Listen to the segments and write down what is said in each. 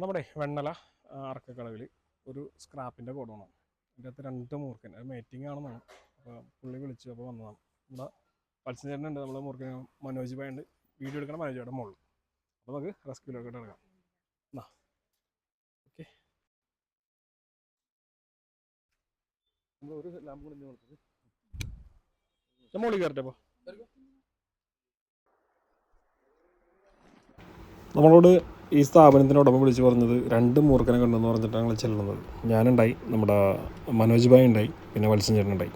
നമ്മുടെ വെണ്ണല അറക്കക്കടവിൽ ഒരു സ്ക്രാപ്പിൻ്റെ കൊടുക്കണം. ഇതിൻ്റെ അകത്ത് 2 മൂർക്കൻ, അത് മേറ്റിംഗ് ആണെന്നാണ്. അപ്പോൾ പുള്ളി വിളിച്ചു, അപ്പോൾ വന്നതാണ്. നമ്മുടെ പത്സഞ്ചേട്ടനുണ്ട്, നമ്മുടെ മൂർക്കൻ മനോജ് ഭായി ഉണ്ട്. വീഡിയോ എടുക്കണം മനോജയുടെ മുകളിൽ. അപ്പോൾ നമുക്ക് റെസ്ക്യൂലൊക്കെ ഇറങ്ങാം. എന്നാ ഓക്കെ, നമ്മൾ ഒരു ലാമ്പ് കൂടി കൊടുത്തത് മുകളിൽ കയറട്ടെ. അപ്പോൾ നമ്മളോട് ഈ സ്ഥാപനത്തിൻ്റെ ഉടമ വിളിച്ച് പറഞ്ഞത് 2 മൂർഖനെ കണ്ടെന്ന് പറഞ്ഞിട്ടാണ് ഞങ്ങൾ ചെല്ലുന്നത്. ഞാനുണ്ടായി, നമ്മുടെ മനോജ് ഭായി ഉണ്ടായി, പിന്നെ വത്സൻ ചേട്ടനുണ്ടായി.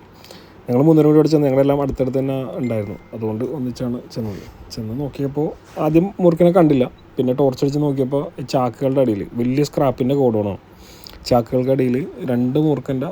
ഞങ്ങൾ 3 പേരും കൂടി ചെന്ന്, ഞങ്ങളെല്ലാം അടുത്തടുത്ത് തന്നെ ഉണ്ടായിരുന്നു. അതുകൊണ്ട് ഒന്നിച്ചാണ് ചെന്ന് നോക്കിയപ്പോൾ ആദ്യം മൂർഖനെ കണ്ടില്ല. പിന്നെ ടോർച്ച് അടിച്ച് നോക്കിയപ്പോൾ ചാക്കുകളുടെ അടിയിൽ വലിയ സ്ക്രാപ്പിൻ്റെ ഗോഡൗണാണ്. ചാക്കുകൾക്ക് അടിയിൽ 2 മൂർഖൻ്റെ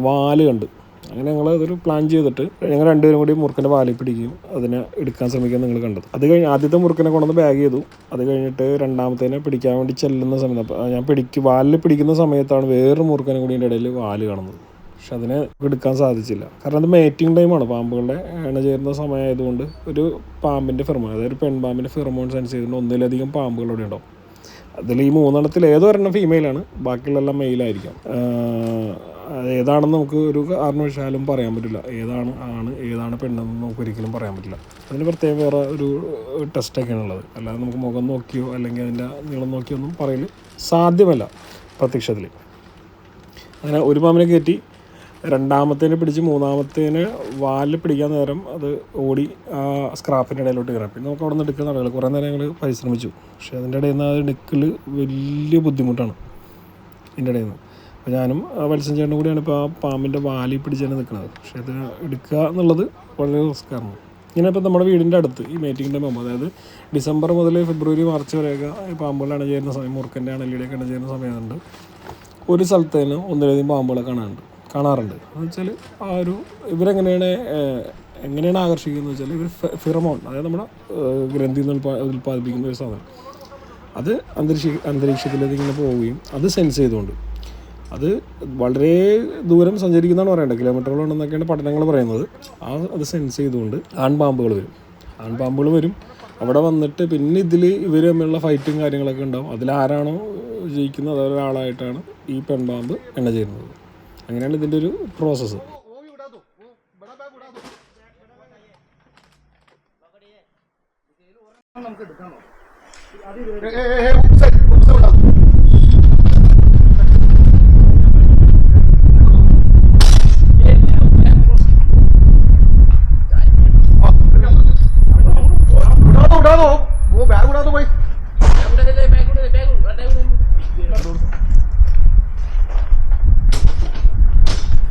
വാല് കണ്ട്. അങ്ങനെ ഞങ്ങൾ അതൊരു പ്ലാൻ ചെയ്തിട്ട് ഞങ്ങൾ 2 പേരും കൂടി മുറുക്കൻ്റെ വാലിൽ പിടിക്കും, അതിനെ എടുക്കാൻ ശ്രമിക്കാൻ നിങ്ങൾ കണ്ടത്. അത് കഴിഞ്ഞ് ആദ്യത്തെ മുറുക്കനെ കൊണ്ടുവന്ന് ബാഗ് ചെയ്തു. അത് കഴിഞ്ഞിട്ട് രണ്ടാമത്തേനെ പിടിക്കാൻ വേണ്ടി ചെല്ലുന്ന സമയത്ത്, അപ്പോൾ ഞാൻ വാലിൽ പിടിക്കുന്ന സമയത്താണ് വേറൊരു മുറുക്കനെ കൂടി എൻ്റെ ഇടയിൽ വാല് കാണുന്നത്. പക്ഷെ അതിനെ എടുക്കാൻ സാധിച്ചില്ല. കാരണം അത് മേറ്റിംഗ് ടൈമാണ്, പാമ്പുകളുടെ ഇണ ചേരുന്ന സമയമായതുകൊണ്ട്. ഒരു പാമ്പിൻ്റെ ഫെറമോൺ, അതായത് ഒരു പെൺപാമ്പിൻ്റെ ഫെറമോൺ സെൻസ് ചെയ്തുകൊണ്ട് ഒന്നിലധികം പാമ്പുകളോടെ ഉണ്ടാവും. അതിൽ ഈ 3 എണ്ണത്തിൽ ഏതോ ഒരെണ്ണം ഫീമെയിലാണ്, ബാക്കിയുള്ളതെല്ലാം മെയിലായിരിക്കാം. ഏതാണെന്ന് നമുക്ക് ഒരു കാരണവശാലും പറയാൻ പറ്റില്ല. ഏതാണ് ആണ് ഏതാണ് പെണ്ണെന്ന് നമുക്ക് ഒരിക്കലും പറയാൻ പറ്റില്ല. അതിന് പ്രത്യേകം വേറെ ഒരു ടെസ്റ്റൊക്കെയാണ് ഉള്ളത്. അല്ലാതെ നമുക്ക് മുഖം നോക്കിയോ അല്ലെങ്കിൽ അതിൻ്റെ നീളം നോക്കിയോ ഒന്നും പറയൽ സാധ്യമല്ല പ്രത്യക്ഷത്തിൽ. അങ്ങനെ ഒരു പാമ്പിനെ കയറ്റി, രണ്ടാമത്തേനെ പിടിച്ച് മൂന്നാമത്തേനെ വാലിൽ പിടിക്കാൻ നേരം അത് ഓടി ആ സ്ക്രാപ്പിൻ്റെ ഇടയിലോട്ട് കയറാം. പിന്നെ നമുക്ക് അവിടെ നിന്ന് എടുക്കുന്ന ആളുകൾ കുറേ നേരം ഞങ്ങൾ പരിശ്രമിച്ചു. പക്ഷേ അതിൻ്റെ ഇടയിൽ നിന്ന് അത് എടുക്കൽ വലിയ ബുദ്ധിമുട്ടാണ്. ഇതിൻ്റെ ഇടയിൽ നിന്ന് അപ്പോൾ ഞാനും വത്സൻ ചേട്ടനും കൂടിയാണ് ഇപ്പോൾ ആ പാമ്പിൻ്റെ വാലിൽ പിടിച്ചാണ് നിൽക്കുന്നത്. പക്ഷേ അത് എടുക്കുക എന്നുള്ളത് വളരെ റിസ്ക്കാണ്. ഇങ്ങനെ ഇപ്പോൾ നമ്മുടെ വീടിൻ്റെ അടുത്ത് ഈ മേറ്റിങ്ങിൻ്റെ മുമ്പ്, അതായത് ഡിസംബർ മുതൽ ഫെബ്രുവരി മാർച്ച് വരെയൊക്കെ ഈ പാമ്പുകൾ അണചേരുന്ന സമയം, മുറുക്കൻ്റെ അണലിയുടെയൊക്കെ അണചേരുന്ന സമയമുണ്ട്. ഒരു സ്ഥലത്ത് തന്നെ ഒന്നിലധികം പാമ്പുകളെ കാണാറുണ്ട്. എന്ന് വെച്ചാൽ ആ ഒരു എങ്ങനെയാണ് ആകർഷിക്കുന്നത് വെച്ചാൽ, ഇവർ ഫിറമോൺ, അതായത് നമ്മുടെ ഗ്രന്ഥിയിൽ നിന്ന് ഉൽപ്പാദിപ്പിക്കുന്ന ഒരു സാധനം, അത് അന്തരീക്ഷത്തിലേക്ക് ഇങ്ങനെ പോവുകയും അത് സെൻസ് ചെയ്തുകൊണ്ട് അത് വളരെ ദൂരം സഞ്ചരിക്കുന്നതാണ് പറയേണ്ടത്, കിലോമീറ്ററുകളുണ്ടെന്നൊക്കെയാണ് പഠനങ്ങൾ പറയുന്നത്. അത് സെൻസ് ചെയ്തുകൊണ്ട് ആൺപാമ്പുകൾ വരും അവിടെ വന്നിട്ട്. പിന്നെ ഇവർ തമ്മിലുള്ള ഫൈറ്റും കാര്യങ്ങളൊക്കെ ഉണ്ടാവും. അതിലാരാണോ ജയിക്കുന്നത് അതൊരാളായിട്ടാണ് ഈ പെൺപാമ്പ് എണ്ണ ചേരുന്നത്. അങ്ങനെയാണ് ഇതിൻ്റെ ഒരു പ്രോസസ്സ്.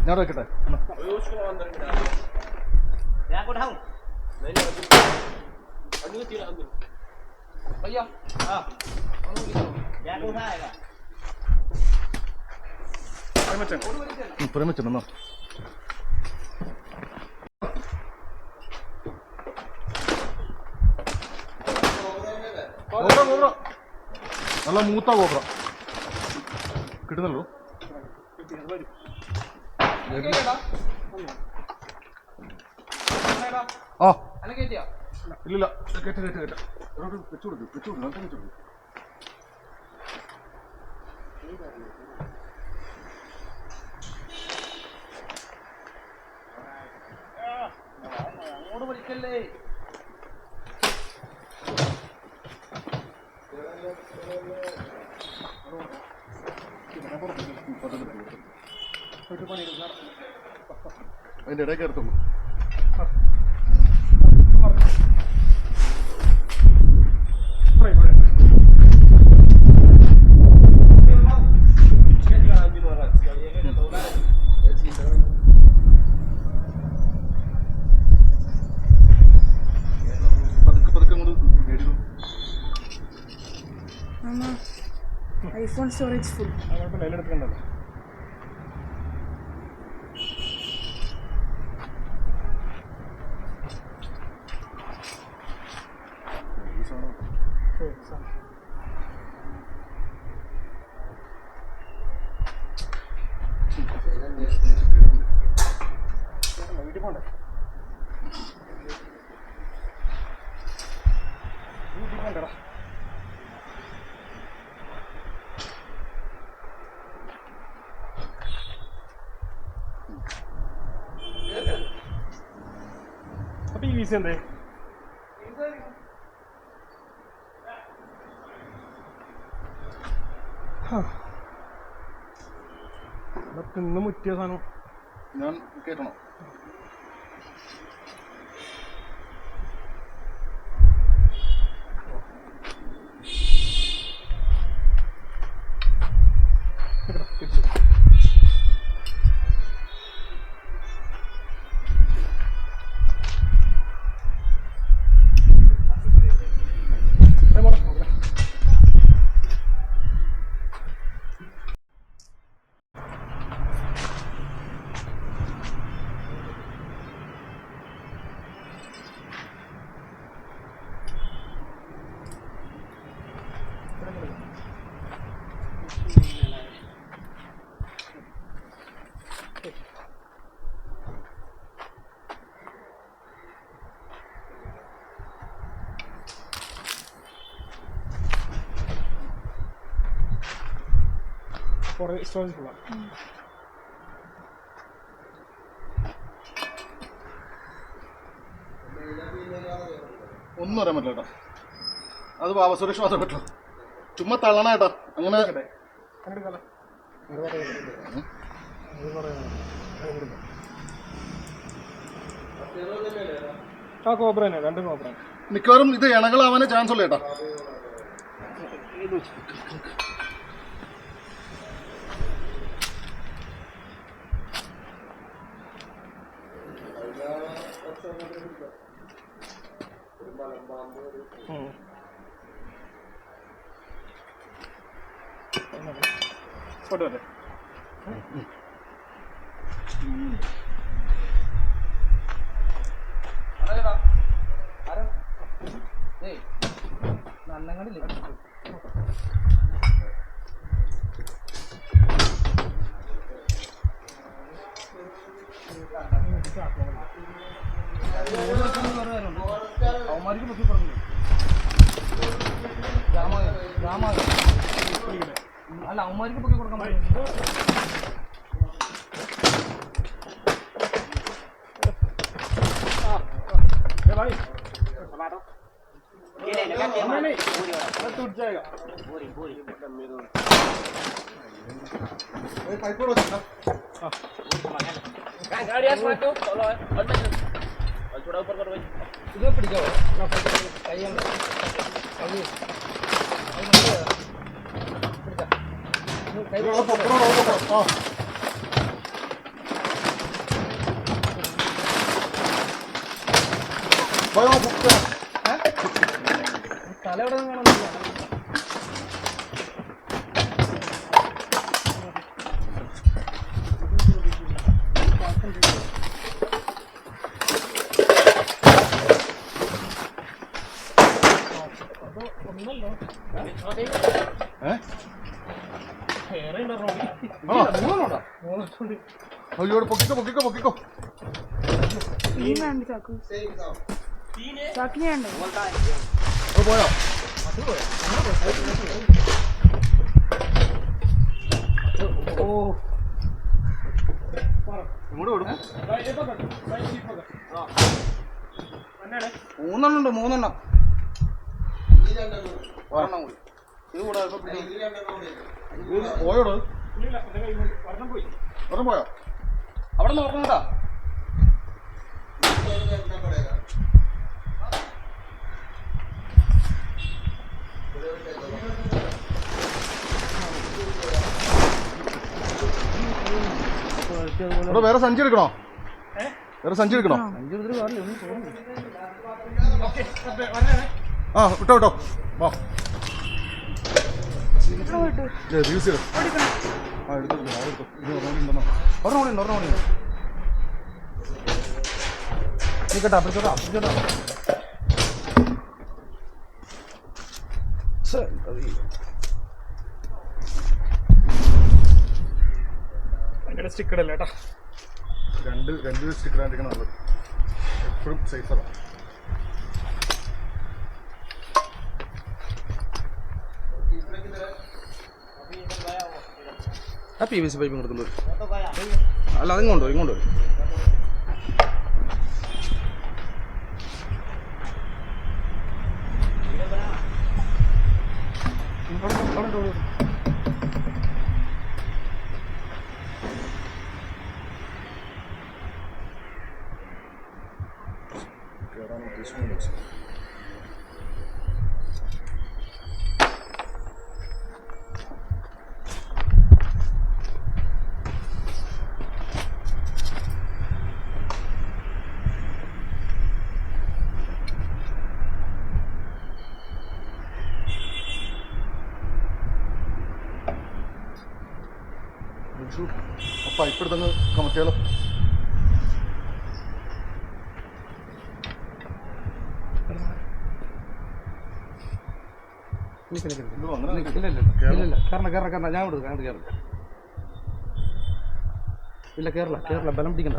ഞാൻ വെക്കട്ടെ. പ്രേമിച്ചെന്നോ നല്ല മൂത്ത കോബ്ര കിട്ടുന്നല്ലോ. ആ ഇല്ലില്ല, കേട്ട വെച്ചു കൊടുക്കും. അതിൻ്റെ ഇടയ്ക്ക് എടുത്തുള്ളൂ. iPhone storage full. എടുക്കണ്ടല്ലോ. വീട്ടിൽ പോണ്ടേ? വീട്ടിൽ പോണ്ടടാ. പീസ് എന്തേ തിന്ന് മുറ്റിയ സാധനം ഞാൻ കേട്ടണം. കുറേ സ്റ്റോറേജ് ഉള്ള ഒന്നും അറിയാൻ പറ്റില്ല കേട്ടോ. അത് ബാബസുരേഷ് മാത്രമേ പറ്റുള്ളൂ. ചുമ്മാ തള്ളണ കേട്ടോ. അങ്ങനെ ആ കോബ്ര തന്നെ, രണ്ട് കോബ്ര. മിക്കവാറും ഇത് ഇണകളാവാനേ ചാൻസ് ഉള്ളു കേട്ടോ. അല്ല അവന്മാർക്ക് പൊക്കി കൊടുക്കാൻ പറ്റും. ഇത് പിടിക്കാവോ? തല എവിടെ നിന്ന് കാണുന്നില്ല. അയ്യോ പൊക്കിക്കോ പൊക്കിക്കോ പൊക്കിക്കോ. ചാക്കു ചാക്കിനെയുണ്ടോ? പോയോ? മൂന്നെണ്ണം മൂന്നെണ്ണം പോയോടോ? ഒരെണ്ണം പോയോ? അവിടെ നോക്കണോട്ടാ. ഇവിടെ വേറെ സഞ്ചി എടുക്കണോ? വേറെ സഞ്ചി എടുക്കണോ? ആ വിട്ടോ വിട്ടോ. വാ റീൽസ് ആ എടുത്തു ഒരെണ്ണം കൂടി നിൽക്കട്ടെ. അപ്പുറത്തോട്ടാ അപ്പുറത്തോട്ടാ. ഭയങ്കര സ്റ്റിക്കഡല്ലേ ഏട്ടാ. രണ്ട് സ്റ്റിക്കർ ആയിരിക്കണം നല്ലത്. എപ്പോഴും സേഫറാണ്. ആ PVC പൈപ്പ് കൊടുത്തുള്ളൂ. അല്ല അതിങ്ങോട്ടോ ഇങ്ങോട്ടോ. കയറാൻ ഉദ്ദേശിക്കുന്നില്ല. ആ പൈപ്പ് എടുത്തങ്ങ് കമത്തിയാലോ? നിൽക്ക് നിൽക്ക് ഇത് അങ്ങനെ ഇല്ല ഇല്ല ഇല്ല ഇല്ല കയറല കയറല കയറല ഞാൻ വിടും അങ്ങോട്ട് കയറല ഇല്ല കയറല കയറല ബലം പിടിക്കണ്ട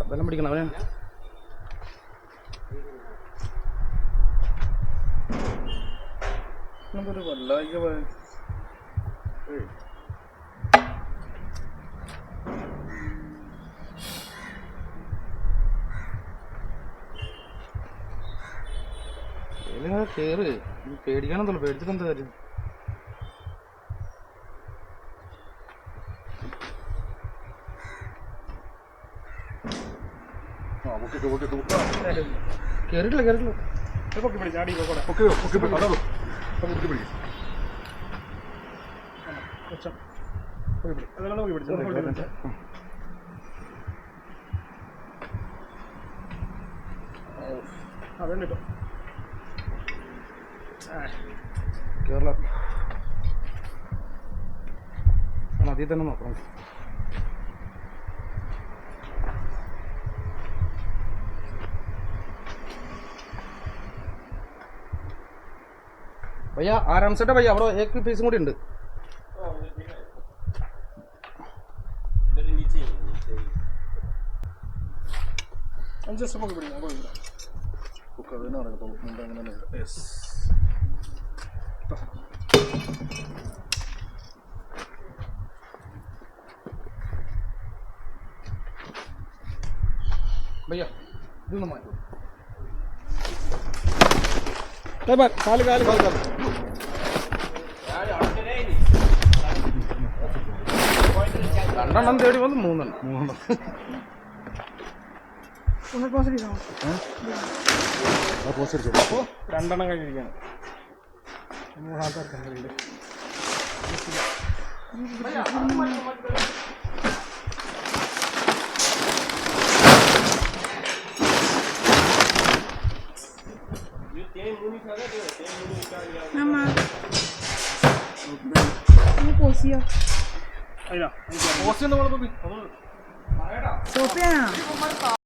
അവനെ എന്തൊരു വല്ലായിക കയറ് പേടിക്കാണെന്നല്ലോ പേടിച്ചിട്ട് എന്താ കാര്യം കയറിയിട്ടില്ല കയറിയിട്ടില്ല പൊക്കി പിടിച്ച് അടി കൂടെ അതെല്ലാം നോക്കി പിടിച്ചു. അതുണ്ട് കേട്ടോ. കേരള അതിൽ തന്നെ നോക്കണം भैया आराम से भैया अब एक पीस കൂടി ഉണ്ട് ജസ്റ്റ് പൊക്കി പിടിക്കാം. भैया ഇതൊന്ന് മാറ്റും കാല് കാല് കാല് കാല് രണ്ടെണ്ണം തേടി വന്ന് മൂന്നെണ്ണം രണ്ടെണ്ണം കഴിഞ്ഞിരിക്കുകയാണ്. മൂന്നാമത്തെ കണ്ടിട്ടുണ്ട്. Mama. Ini posio. അതിനാ പോസ്റ്റ് എന്താ കുഴപ്പം? Sopiana.